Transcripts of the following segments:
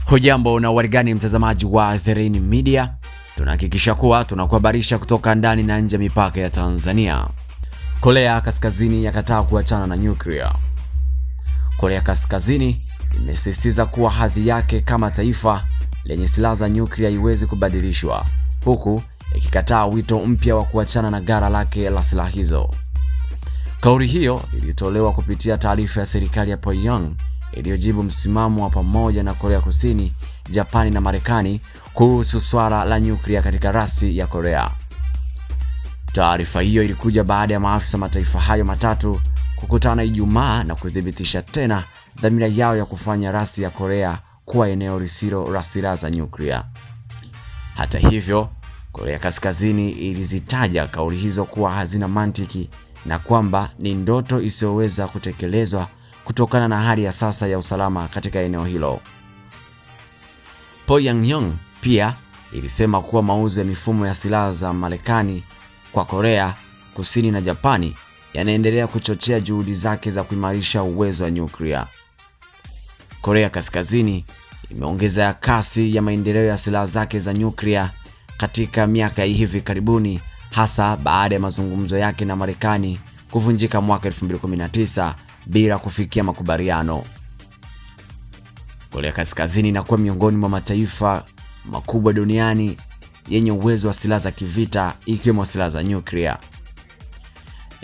Hujambo na warigani mtazamaji wa The Rain Media. Tunahakikisha kuwa tunakuhabarisha kutoka ndani na nje mipaka ya Tanzania. Korea Kaskazini yakataa kuachana na nyuklia. Korea Kaskazini imesisitiza kuwa hadhi yake kama taifa lenye silaha za nyuklia haiwezi kubadilishwa, huku ikikataa wito mpya wa kuachana na gara lake la silaha hizo. Kauli hiyo ilitolewa kupitia taarifa ya serikali ya Pyongyang iliyojibu msimamo wa pamoja na Korea Kusini, Japani na Marekani kuhusu swala la nyuklia katika rasi ya Korea. Taarifa hiyo ilikuja baada ya maafisa mataifa hayo matatu kukutana Ijumaa na kuthibitisha tena dhamira yao ya kufanya rasi ya Korea kuwa eneo lisilo la silaha za nyuklia. Hata hivyo, Korea Kaskazini ilizitaja kauli hizo kuwa hazina mantiki na kwamba ni ndoto isiyoweza kutekelezwa kutokana na hali ya sasa ya usalama katika eneo hilo. Pyongyang pia ilisema kuwa mauzo ya mifumo ya silaha za Marekani kwa Korea Kusini na Japani yanaendelea kuchochea juhudi zake za kuimarisha uwezo wa nyuklia. Korea Kaskazini imeongeza kasi ya maendeleo ya silaha zake za nyuklia katika miaka hivi karibuni, hasa baada ya mazungumzo yake na Marekani kuvunjika mwaka 2019 bila kufikia makubaliano. Korea Kaskazini inakuwa miongoni mwa mataifa makubwa duniani yenye uwezo wa silaha za kivita ikiwemo silaha za nyuklia.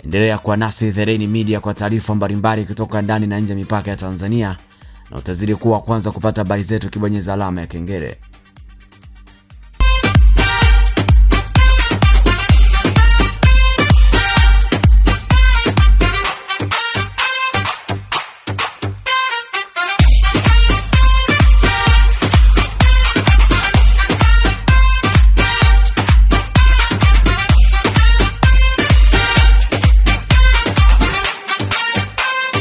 Endelea kuwa nasi The Rain Media kwa taarifa mbalimbali kutoka ndani na nje mipaka ya Tanzania, na utazidi kuwa kwanza kupata habari zetu kibonyeza alama ya kengele.